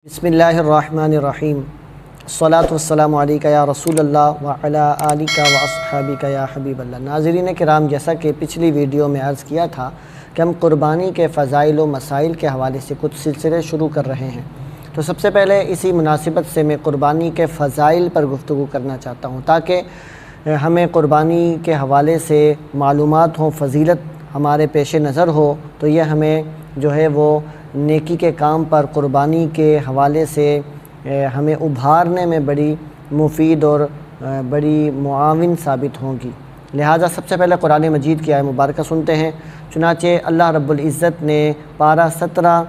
بسم اللہ الرحمن الرحیم الصلاۃ والسلام علیکہ یا رسول اللہ وعلی آلکہ واصحابکہ یا حبیب اللہ۔ ناظرین کرام، جیسا کہ پچھلی ویڈیو میں عرض کیا تھا کہ ہم قربانی کے فضائل و مسائل کے حوالے سے کچھ سلسلے شروع کر رہے ہیں، تو سب سے پہلے اسی مناسبت سے میں قربانی کے فضائل پر گفتگو کرنا چاہتا ہوں تاکہ ہمیں قربانی کے حوالے سے معلومات ہوں، فضیلت ہمارے پیش نظر ہو، تو یہ ہمیں جو ہے وہ نیکی کے کام پر قربانی کے حوالے سے ہمیں ابھارنے میں بڑی مفید اور بڑی معاون ثابت ہوں گی۔ لہٰذا سب سے پہلے قرآن مجید کی آیت مبارکہ سنتے ہیں۔ چنانچہ اللہ رب العزت نے پارہ 17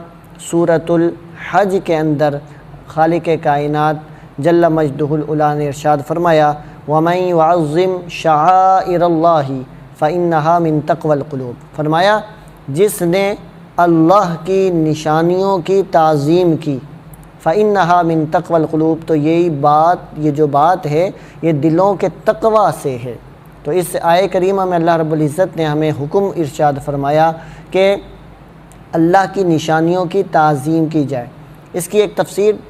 سورۃ الحج کے اندر خالق کائنات جل مجدہ العلیٰ نے ارشاد فرمایا، وَمَن يُعَظِّمْ شَعَائِرَ اللَّهِ فَإِنَّهَا مِن تَقْوَى الْقُلُوبِ، فرمایا جس نے اللہ کی نشانیوں کی تعظیم کی، فَإِنَّهَا مِن تَقْوَى الْقُلُوبِ، تو یہ جو بات ہے یہ دلوں کے تقوی سے ہے۔ تو اس آیے کریمہ میں اللہ رب العزت نے ہمیں حکم ارشاد فرمایا کہ اللہ کی نشانیوں کی تعظیم کی جائے۔ اس کی ایک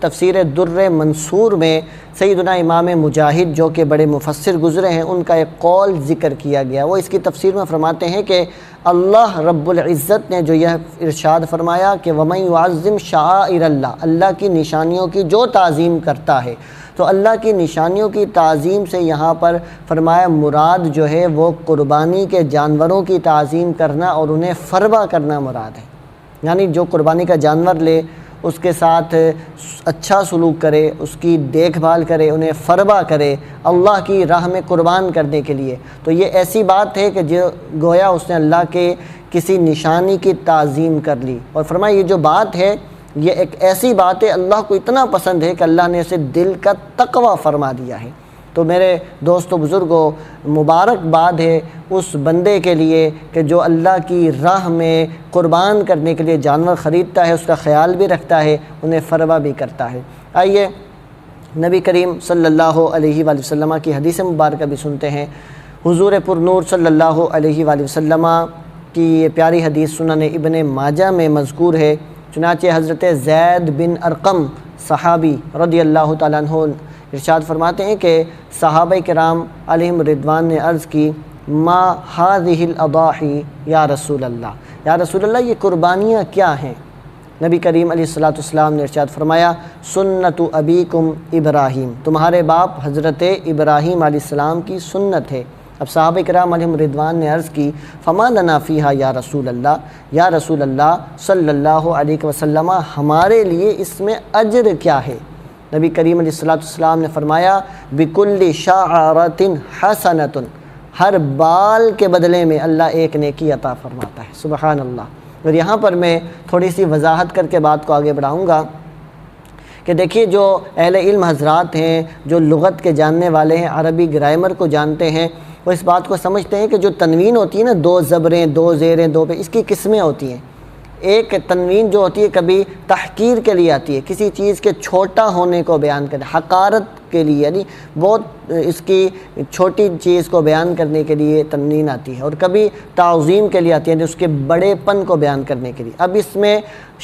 تفسیر در منصور میں سیدنا امام مجاہد جو کہ بڑے مفسر گزرے ہیں، ان کا ایک قول ذکر کیا گیا۔ وہ اس کی تفسیر میں فرماتے ہیں کہ اللہ رب العزت نے جو یہ ارشاد فرمایا کہ وَمَن يُعَظِّمْ شَعَائِرَ اللَّهِ، اللہ کی نشانیوں کی جو تعظیم کرتا ہے، تو اللہ کی نشانیوں کی تعظیم سے یہاں پر فرمایا مراد جو ہے وہ قربانی کے جانوروں کی تعظیم کرنا اور انہیں فربہ کرنا مراد ہے۔ یعنی جو قربانی کا جانور لے، اس کے ساتھ اچھا سلوک کرے، اس کی دیکھ بھال کرے، انہیں فربہ کرے اللہ کی راہ میں قربان کرنے کے لیے، تو یہ ایسی بات ہے کہ جو گویا اس نے اللہ کے کسی نشانی کی تعظیم کر لی۔ اور فرمایا یہ جو بات ہے یہ ایک ایسی بات ہے اللہ کو اتنا پسند ہے کہ اللہ نے اسے دل کا تقوی فرما دیا ہے۔ تو میرے دوستو بزرگوں، مبارکباد ہے اس بندے کے لیے کہ جو اللہ کی راہ میں قربان کرنے کے لیے جانور خریدتا ہے، اس کا خیال بھی رکھتا ہے، انہیں فربہ بھی کرتا ہے۔ آئیے نبی کریم صلی اللہ علیہ وآلہ وسلم کی حدیث مبارکہ بھی سنتے ہیں۔ حضور پر نور صلی اللہ علیہ وآلہ وسلم کی یہ پیاری حدیث سنن ابن ماجہ میں مذکور ہے۔ چنانچہ حضرت زید بن ارقم صحابی رضی اللہ تعالیٰ عنہ ارشاد فرماتے ہیں کہ صحابہ کرام علیہم رضوان نے عرض کی، ما هذه الاضاحی یا رسول اللہ، یا رسول اللہ یہ قربانیاں کیا ہیں؟ نبی کریم علیہ السلام نے ارشاد فرمایا، سنت ابیکم ابراہیم، تمہارے باپ حضرت ابراہیم علیہ السلام کی سنت ہے۔ اب صحابہ کرام علیہم رضوان نے عرض کی، فما لنا فیہا یا رسول اللہ، یا رسول اللہ صلی اللہ علیہ وسلم ہمارے لیے اس میں اجر کیا ہے؟ نبی کریم علیہ السلام نے فرمایا، بِكُلِّ شَعْرَةٍ حَسَنَةٌ، ہر بال کے بدلے میں اللہ ایک نیکی عطا فرماتا ہے۔ سبحان اللہ۔ اور یہاں پر میں تھوڑی سی وضاحت کر کے بات کو آگے بڑھاؤں گا کہ دیکھیے جو اہل علم حضرات ہیں، جو لغت کے جاننے والے ہیں، عربی گرامر کو جانتے ہیں، وہ اس بات کو سمجھتے ہیں کہ جو تنوین ہوتی ہے نا، دو زبریں، دو زیریں، دو پہ، اس کی قسمیں ہوتی ہیں۔ ایک تنوین جو ہوتی ہے کبھی تحقیر کے لیے آتی ہے، کسی چیز کے چھوٹا ہونے کو بیان کرنے، حقارت کے لیے، یعنی بہت اس کی چھوٹی چیز کو بیان کرنے کے لیے تنوین آتی ہے، اور کبھی تعظیم کے لیے آتی ہے، یعنی اس کے بڑے پن کو بیان کرنے کے لیے۔ اب اس میں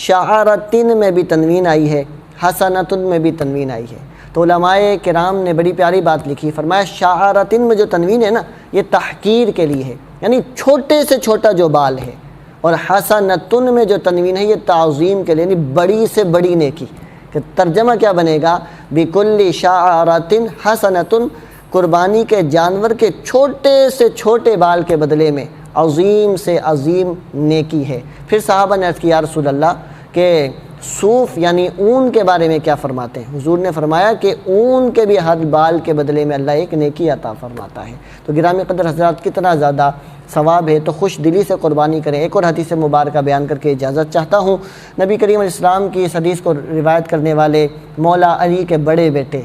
شعارتن میں بھی تنوین آئی ہے، حسنتن میں بھی تنوین آئی ہے، تو علماء کرام نے بڑی پیاری بات لکھی، فرمایا شعارتن میں جو تنوین ہے نا، یہ تحقیر کے لیے ہے، یعنی چھوٹے سے چھوٹا جو بال ہے، اور حسنتن میں جو تنوین ہے یہ تعظیم کے لیے، یعنی بڑی سے بڑی نیکی۔ کہ ترجمہ کیا بنے گا؟ بِكُلِّ شَعْرَةٍ حَسَنَةٌ، قربانی کے جانور کے چھوٹے سے چھوٹے بال کے بدلے میں عظیم سے عظیم نیکی ہے۔ پھر صحابہ نے عرض کیا، یا رسول اللہ کہ صوف یعنی اون کے بارے میں کیا فرماتے ہیں؟ حضور نے فرمایا کہ اون کے بھی ہر بال کے بدلے میں اللہ ایک نیکی عطا فرماتا ہے۔ تو گرامی قدر حضرات، کتنا زیادہ ثواب ہے، تو خوش دلی سے قربانی کریں۔ ایک اور حدیث مبارکہ بیان کر کے اجازت چاہتا ہوں۔ نبی کریم علیہ السلام کی اس حدیث کو روایت کرنے والے مولا علی کے بڑے بیٹے،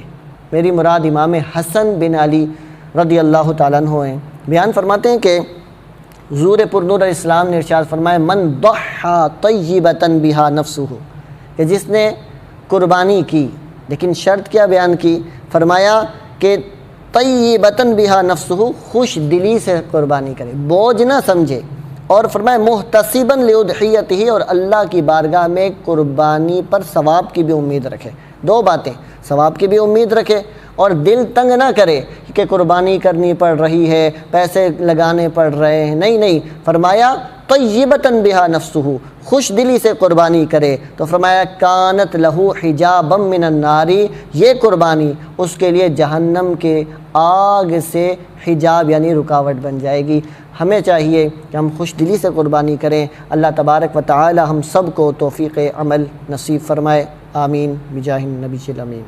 میری مراد امام حسن بن علی رضی اللہ تعالیٰ عنہ ہیں، بیان فرماتے ہیں کہ حضور پر نور علیہ السلام نے ارشاد فرمایا، من ضحى طیبۃ بہا نفسہ، کہ جس نے قربانی کی، لیکن شرط کیا بیان کی؟ فرمایا کہ طیبۃ بہا نفسہ، خوش دلی سے قربانی کرے، بوجھ نہ سمجھے، اور فرمایا محتسبا لأضحیتہ، اور اللہ کی بارگاہ میں قربانی پر ثواب کی بھی امید رکھے۔ دو باتیں، ثواب کی بھی امید رکھے اور دل تنگ نہ کرے کہ قربانی کرنی پڑ رہی ہے، پیسے لگانے پڑ رہے ہیں، نہیں، فرمایا طیبۃ بہا نفسہ، خوش دلی سے قربانی کرے، تو فرمایا کانت لہ حجابا من النار، یہ قربانی اس کے لیے جہنم کے آگ سے حجاب یعنی رکاوٹ بن جائے گی۔ ہمیں چاہیے کہ ہم خوش دلی سے قربانی کریں۔ اللہ تبارک و تعالی ہم سب کو توفیق عمل نصیب فرمائے، آمین بجاہ النبی الامین۔